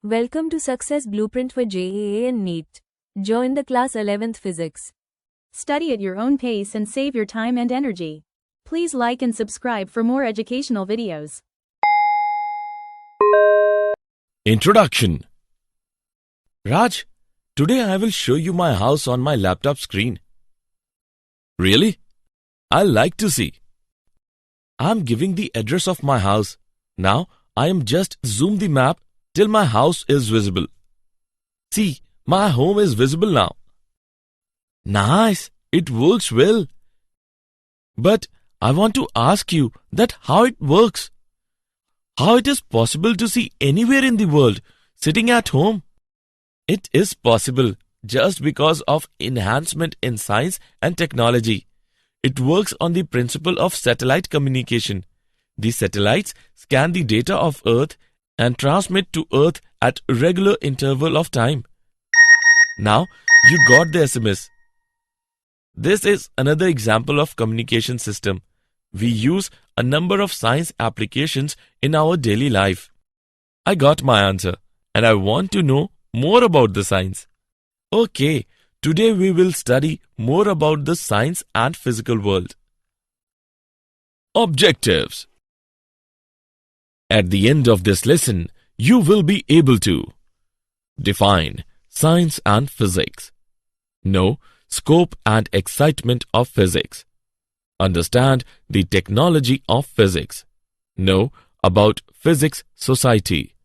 Welcome to Success Blueprint for JEE and NEET. Join the class 11th Physics. Study at your own pace and save your time and energy. Please like and subscribe for more educational videos. Introduction. Raj, today I will show you my house on my laptop screen. Really? I'll like to see. I'm giving the address of my house. Now I am just zoom the map till my house is visible. See, my home is visible now. Nice, it works well. But I want to ask you that how it works. How it is possible to see anywhere in the world sitting at home? It is possible just because of enhancement in science and technology. It works on the principle of satellite communication. The satellites scan the data of Earth and transmit to Earth at regular interval of time. Now you got the SMS. This is another example of communication system. We use a number of science applications in our daily life. I got my answer and I want to know more about the science. Okay, today we will study more about the science and physical world. Objectives. At the end of this lesson, you will be able to define science and physics, know scope and excitement of physics, understand the technology of physics, know about physics society,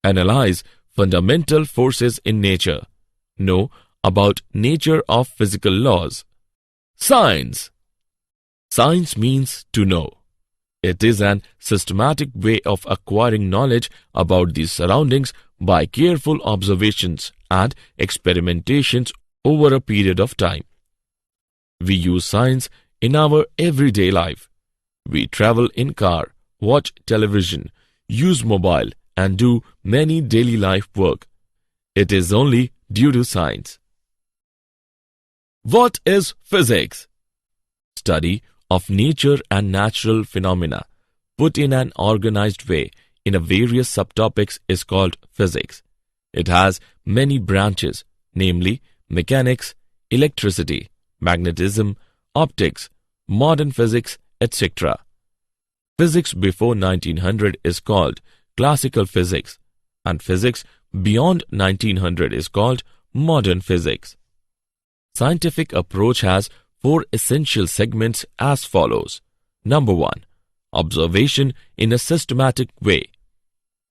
analyze fundamental forces in nature, know about nature of physical laws. Science. Science means to know. It is an systematic way of acquiring knowledge about the surroundings by careful observations and experimentations over a period of time. We use science in our everyday life. We travel in car, watch television, use mobile and do many daily life work. It is only due to science. What is physics? Study of nature and natural phenomena put in an organized way in a various subtopics is called physics. It has many branches, namely mechanics, electricity, magnetism, optics, modern physics, etc. Physics before 1900 is called classical physics and physics beyond 1900 is called modern physics. Scientific approach has four essential segments as follows. Number 1. Observation in a systematic way.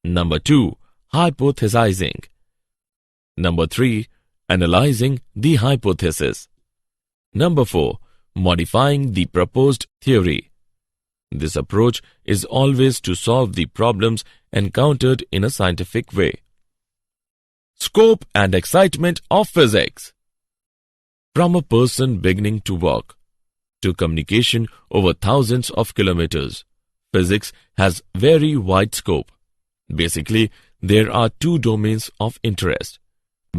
Number 2. Hypothesizing. Number 3. Analyzing the hypothesis. Number 4. Modifying the proposed theory. This approach is always to solve the problems encountered in a scientific way. Scope and excitement of physics. From a person beginning to walk to communication over thousands of kilometers, physics has very wide scope. Basically, there are two domains of interest. The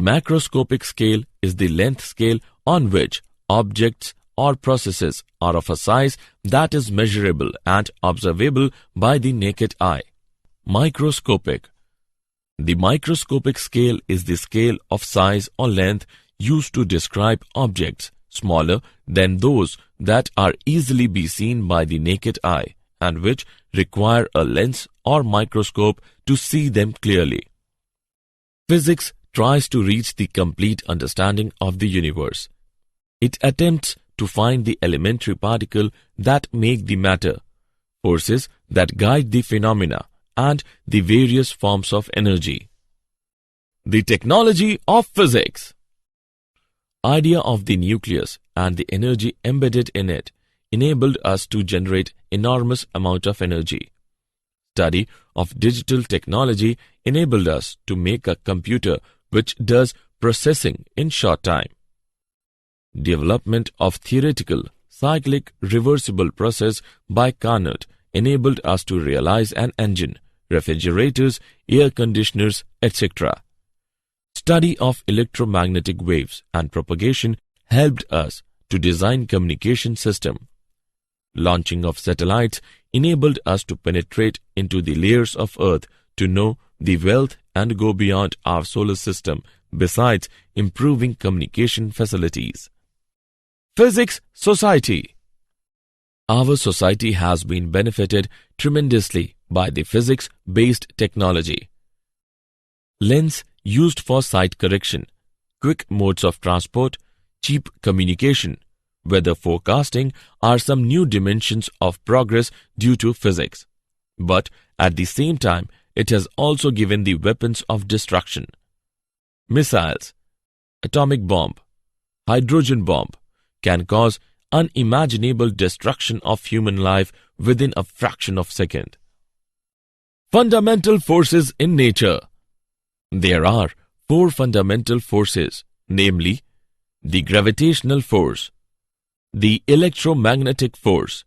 macroscopic scale is the length scale on which objects or processes are of a size that is measurable and observable by the naked eye. Microscopic. The microscopic scale is the scale of size or length used to describe objects smaller than those that are easily be seen by the naked eye and which require a lens or microscope to see them clearly. Physics tries to reach the complete understanding of the universe. It attempts to find the elementary particle that make the matter, forces that guide the phenomena, and the various forms of energy. The technology of physics. Idea of the nucleus and the energy embedded in it enabled us to generate enormous amount of energy. Study of digital technology enabled us to make a computer which does processing in short time. Development of theoretical cyclic reversible process by Carnot enabled us to realize an engine, refrigerators, air conditioners, etc. Study of electromagnetic waves and propagation helped us to design communication system. Launching of satellites enabled us to penetrate into the layers of Earth to know the wealth and go beyond our solar system, besides improving communication facilities. Physics Society. Our society has been benefited tremendously by the physics-based technology. Lens used for sight correction, quick modes of transport, cheap communication, weather forecasting are some new dimensions of progress due to physics. But at the same time, it has also given the weapons of destruction. Missiles, atomic bomb, hydrogen bomb can cause unimaginable destruction of human life within a fraction of a second. Fundamental forces in nature. There are 4 fundamental forces, namely the gravitational force, the electromagnetic force,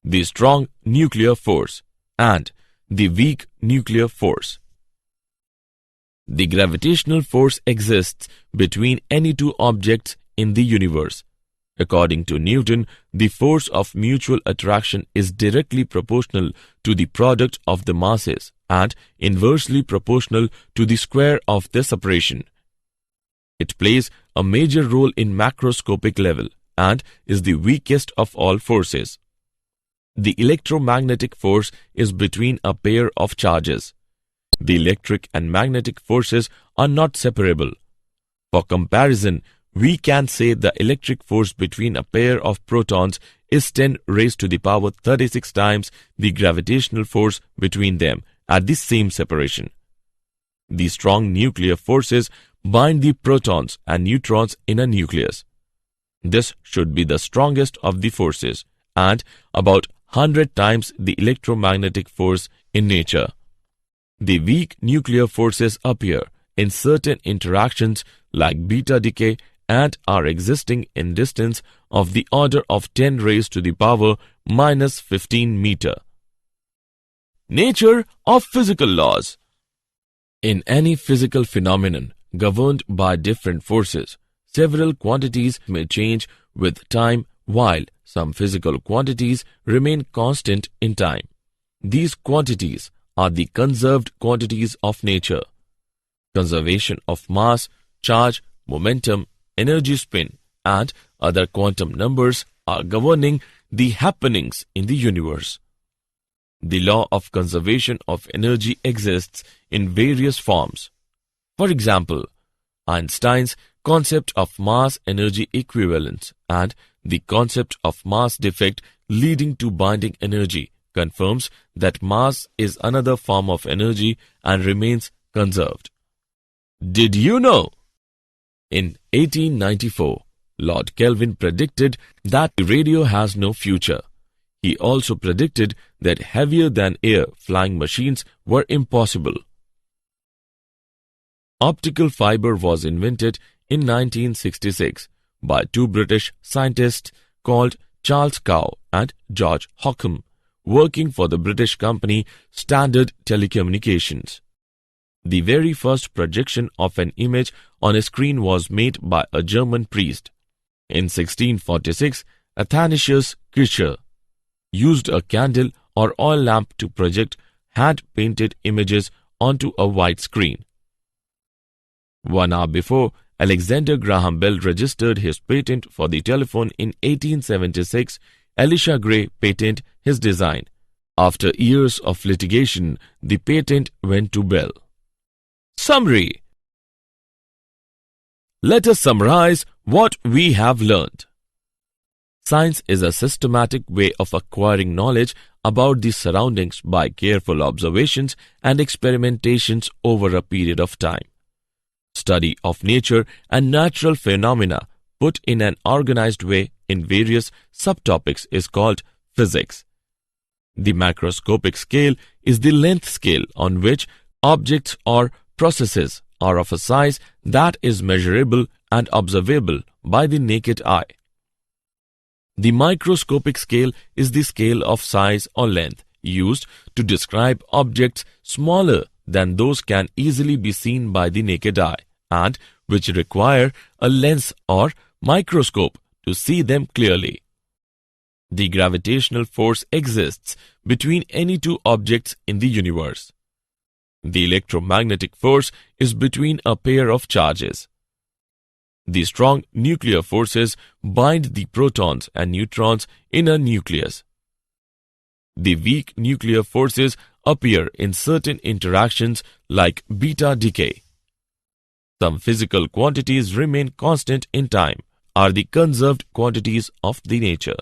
the strong nuclear force, and the weak nuclear force. The gravitational force exists between any 2 objects in the universe. According to Newton, the force of mutual attraction is directly proportional to the product of the masses and inversely proportional to the square of the separation. It plays a major role in macroscopic level and is the weakest of all forces. The electromagnetic force is between a pair of charges. The electric and magnetic forces are not separable. For comparison, we can say the electric force between a pair of protons is 10 raised to the power 36 times the gravitational force between them at the same separation. The strong nuclear forces bind the protons and neutrons in a nucleus. This should be the strongest of the forces and about 100 times the electromagnetic force in nature. The weak nuclear forces appear in certain interactions like beta decay and are existing in distance of the order of 10 raised to the power minus 15 meter. Nature of physical laws. In any physical phenomenon governed by different forces, several quantities may change with time while some physical quantities remain constant in time. These quantities are the conserved quantities of nature. Conservation of mass, charge, momentum, energy spin, and other quantum numbers are governing the happenings in the universe. The law of conservation of energy exists in various forms. For example, Einstein's concept of mass-energy equivalence and the concept of mass defect leading to binding energy confirms that mass is another form of energy and remains conserved. Did you know? In 1894, Lord Kelvin predicted that radio has no future. He also predicted that heavier-than-air flying machines were impossible. Optical fiber was invented in 1966 by 2 British scientists called Charles Cow and George Hockham, working for the British company Standard Telecommunications. The very first projection of an image on a screen was made by a German priest. In 1646, Athanasius Kircher used a candle or oil lamp to project hand-painted images onto a white screen. 1 hour before, Alexander Graham Bell registered his patent for the telephone in 1876, Elisha Gray patented his design. After years of litigation, the patent went to Bell. Summary. Let us summarize what we have learned. Science is a systematic way of acquiring knowledge about the surroundings by careful observations and experimentations over a period of time. Study of nature and natural phenomena put in an organized way in various subtopics is called physics. The macroscopic scale is the length scale on which objects or processes are of a size that is measurable and observable by the naked eye. The microscopic scale is the scale of size or length used to describe objects smaller than those can easily be seen by the naked eye and which require a lens or microscope to see them clearly. The gravitational force exists between any 2 objects in the universe. The electromagnetic force is between a pair of charges. The strong nuclear forces bind the protons and neutrons in a nucleus. The weak nuclear forces appear in certain interactions like beta decay. Some physical quantities remain constant in time, are the conserved quantities of the nature.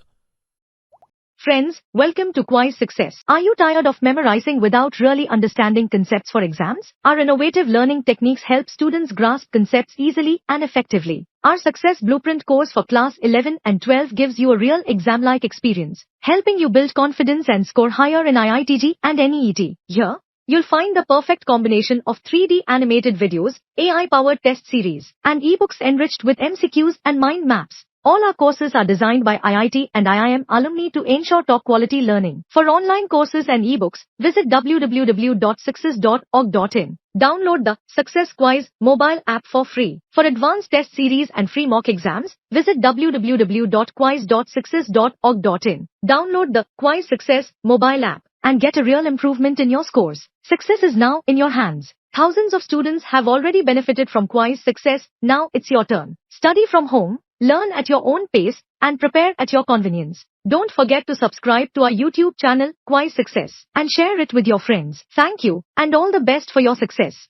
Friends, welcome to Kwiiz Success. Are you tired of memorizing without really understanding concepts for exams? Our innovative learning techniques help students grasp concepts easily and effectively. Our Success Blueprint course for class 11 and 12 gives you a real exam-like experience, helping you build confidence and score higher in IIT-JEE and NEET. Here, you'll find the perfect combination of 3D animated videos, AI-powered test series, and ebooks enriched with MCQs and mind maps. All our courses are designed by IIT and IIM alumni to ensure top-quality learning. For online courses and ebooks, visit www.success.org.in. Download the Success Kwiiz mobile app for free. For advanced test series and free mock exams, visit www.kwiiz.success.org.in. Download the Kwiiz Success mobile app and get a real improvement in your scores. Success is now in your hands. Thousands of students have already benefited from Kwiiz Success. Now it's your turn. Study from home, learn at your own pace, and prepare at your convenience. Don't forget to subscribe to our YouTube channel, Kwiiz Success, and share it with your friends. Thank you, and all the best for your success.